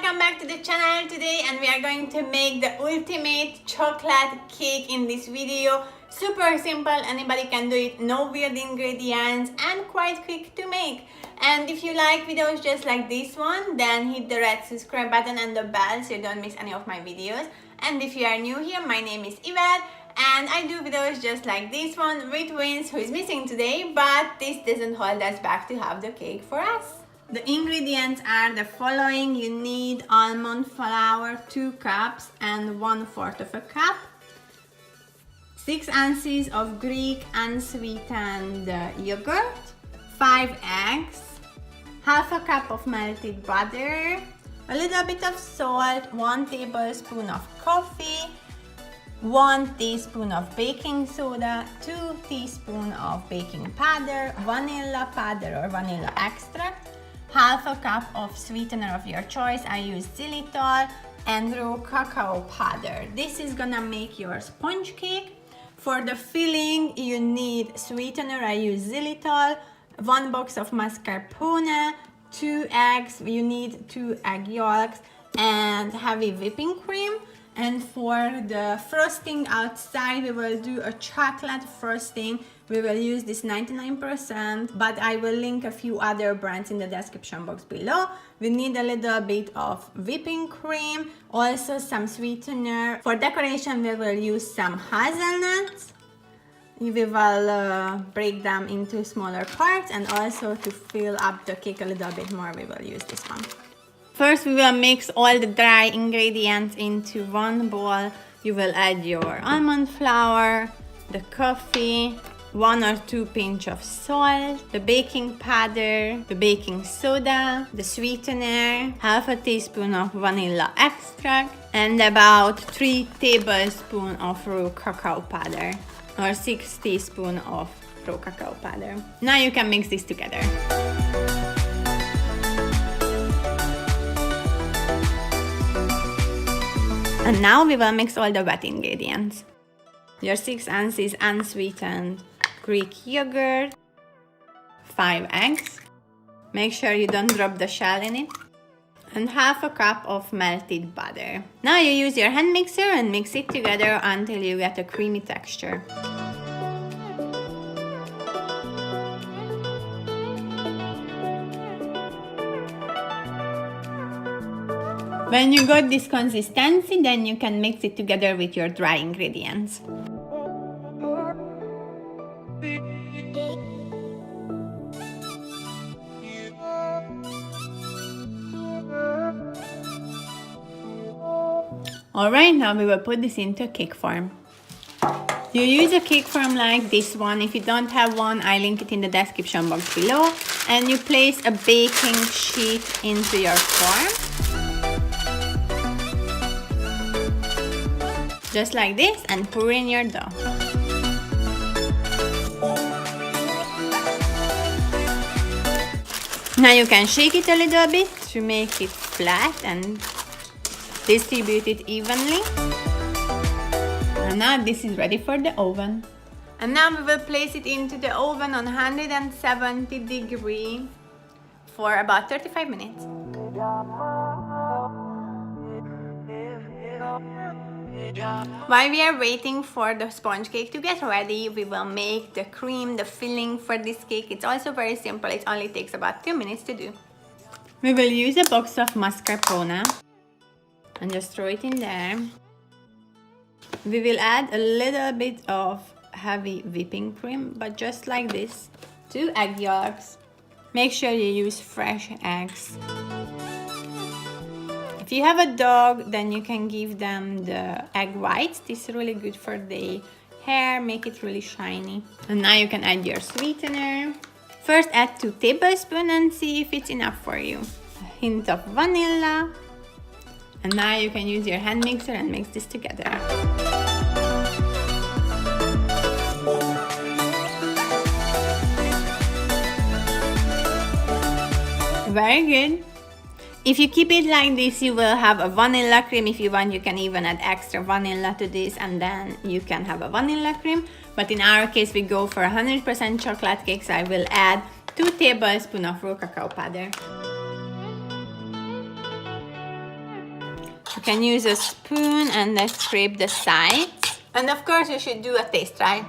welcome back to the channel today, and we are going to make the ultimate chocolate cake in this video. Super simple, anybody can do it, no weird ingredients and quite quick to make. And if you like videos just like this one, then hit the red subscribe button and the bell so you don't miss any of my videos. And if you are new here, my name is Yvette and I do videos just like this one with Vince, who is missing today, but this doesn't hold us back to have the cake for us. The ingredients are the following. You need almond flour, 2 cups and 1/4 of a cup, 6 ounces of Greek unsweetened yogurt, 5 eggs, half a cup of melted butter, a little bit of salt, 1 tablespoon of coffee, 1 teaspoon of baking soda, 2 teaspoons of baking powder, vanilla powder or vanilla extract, half a cup of sweetener of your choice. I use xylitol, and raw cacao powder. This is gonna make your sponge cake. For the filling, you need sweetener. I use xylitol, 1 box of mascarpone, 2 eggs. You need 2 egg yolks and heavy whipping cream. And for the frosting outside, we will do a chocolate frosting. We will use this 99%, but I will link a few other brands in the description box below. We need a little bit of whipping cream, also some sweetener. For decoration, we will use some hazelnuts. We will break them into smaller parts, and also to fill up the cake a little bit more, we will use this one. First, we will mix all the dry ingredients into one bowl. You will add your almond flour, the coffee, 1 or 2 pinch of salt, the baking powder, the baking soda, the sweetener, half a teaspoon of vanilla extract, and about 3 tablespoons of raw cacao powder, or 6 teaspoons of raw cacao powder. Now you can mix this together. And now we will mix all the wet ingredients. Your 6 ounces unsweetened Greek yogurt, 5 eggs, make sure you don't drop the shell in it, and half a cup of melted butter. Now you use your hand mixer and mix it together until you get a creamy texture. When you got this consistency, then you can mix it together with your dry ingredients. Alright, now we will put this into cake form. You use a cake form like this one. If you don't have one, I link it in the description box below. And you place a baking sheet into your form. Just like this, and pour in your dough. Now you can shake it a little bit to make it flat and distribute it evenly. And now this is ready for the oven. And now we will place it into the oven on 170 degrees for about 35 minutes. While we are waiting for the sponge cake to get ready, we will make the cream, the filling for this cake. It's also very simple. It only takes about 2 minutes to do. We will use a box of mascarpone and just throw it in there. We will add a little bit of heavy whipping cream, but just like this. 2 egg yolks. Make sure you use fresh eggs. If you have a dog, then you can give them the egg whites. This is really good for the hair, make it really shiny. And now you can add your sweetener. First add 2 tablespoons and see if it's enough for you. A hint of vanilla. And now you can use your hand mixer and mix this together. Very good. If you keep it like this, you will have a vanilla cream. If you want, you can even add extra vanilla to this, and then you can have a vanilla cream. But in our case, we go for 100% chocolate cake, so I will add 2 tablespoons of raw cacao powder. can use a spoon and then scrape the sides. And of course you should do a taste try.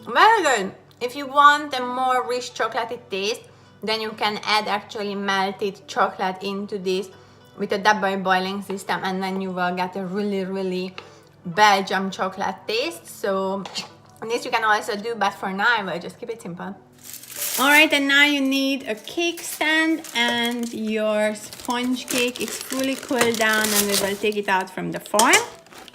Very good. If you want a more rich chocolatey taste, then you can add actually melted chocolate into this with a double boiling system, and then you will get a really Belgian chocolate taste. So this you can also do, but for now I will just keep it simple. Alright, and now you need a cake stand, and your sponge cake is fully cooled down, and we will take it out from the form.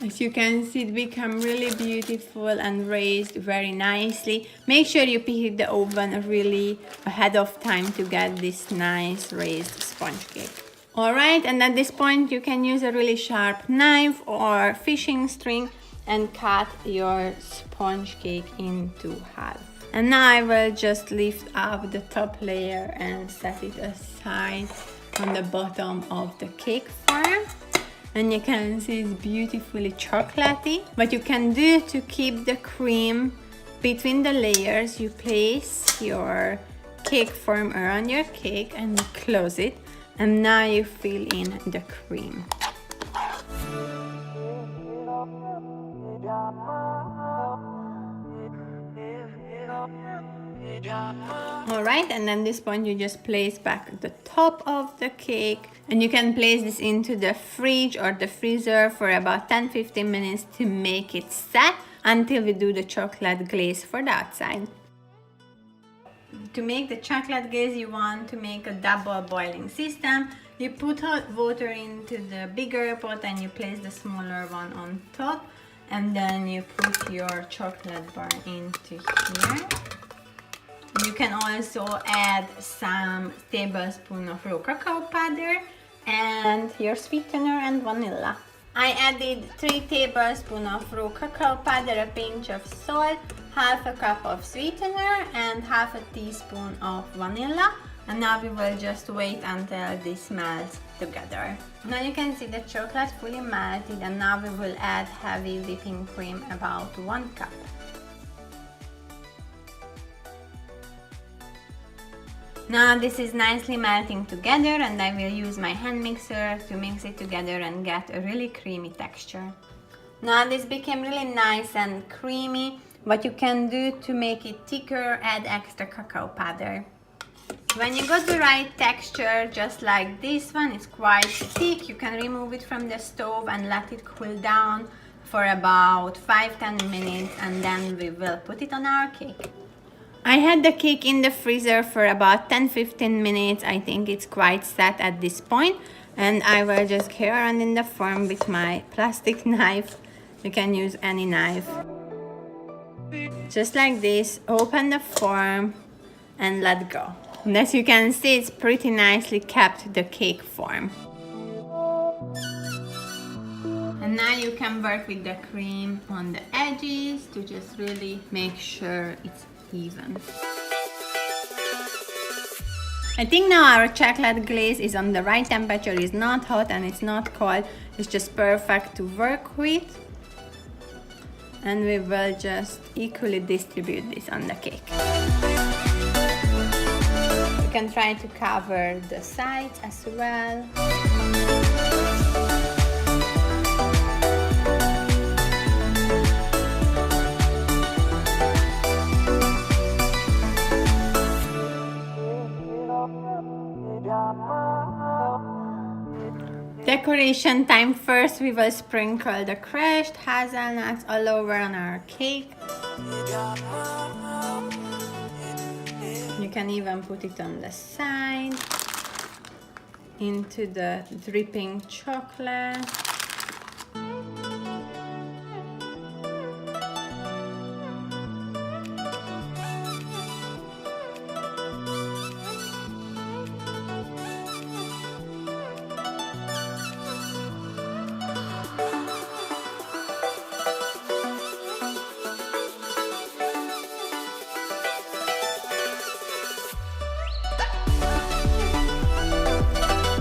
As you can see, it become really beautiful and raised very nicely. Make sure you preheat the oven really ahead of time to get this nice raised sponge cake. Alright, and at this point you can use a really sharp knife or fishing string and cut your sponge cake into half. And now I will just lift up the top layer and set it aside on the bottom of the cake form. And you can see it's beautifully chocolatey. What you can do to keep the cream between the layers, you place your cake form around your cake and you close it. And now you fill in the cream. Alright, and at this point you just place back the top of the cake, and you can place this into the fridge or the freezer for about 10-15 minutes to make it set until we do the chocolate glaze for the outside. To make the chocolate glaze, you want to make a double boiling system. You put hot water into the bigger pot and you place the smaller one on top, and then you put your chocolate bar into here. You can also add some tablespoon of raw cacao powder and your sweetener and vanilla. I added 3 tablespoons of raw cacao powder, a pinch of salt, half a cup of sweetener and half a teaspoon of vanilla. And now we will just wait until this melts together. Now you can see the chocolate fully melted, and now we will add heavy whipping cream, about 1 cup. Now this is nicely melting together, and I will use my hand mixer to mix it together and get a really creamy texture. Now this became really nice and creamy. What you can do to make it thicker, add extra cacao powder. When you got the right texture, just like this one, it's quite thick, you can remove it from the stove and let it cool down for about 5-10 minutes, and then we will put it on our cake. I had the cake in the freezer for about 10-15 minutes. I think it's quite set at this point, and I will just carry around in the form with my plastic knife. You can use any knife. Just like this, open the form and let go. And as you can see, it's pretty nicely kept the cake form. And now you can work with the cream on the edges to just really make sure it's even. I think now our chocolate glaze is on the right temperature. It's not hot and it's not cold. It's just perfect to work with. And we will just equally distribute this on the cake. You can try to cover the sides as well. Decoration time. First, we will sprinkle the crushed hazelnuts all over on our cake. You can even put it on the side into the dripping chocolate.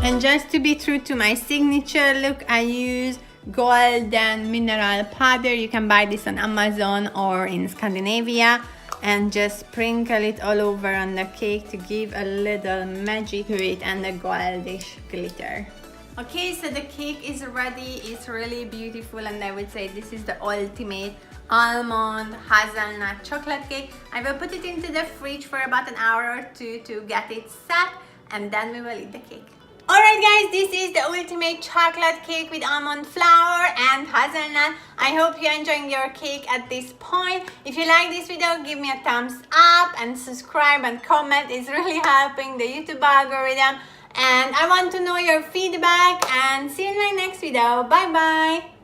And just to be true to my signature look, I use golden mineral powder. You can buy this on Amazon or in Scandinavia, and just sprinkle it all over on the cake to give a little magic to it and a goldish glitter. Okay, so the cake is ready. It's really beautiful, and I would say this is the ultimate almond hazelnut chocolate cake. I will put it into the fridge for about an hour or two to get it set, and then we will eat the cake. Alright guys, this is the ultimate chocolate cake with almond flour and hazelnut. I hope you're enjoying your cake at this point. If you like this video, give me a thumbs up and subscribe and comment. It's really helping the YouTube algorithm. And I want to know your feedback, and see you in my next video. Bye bye.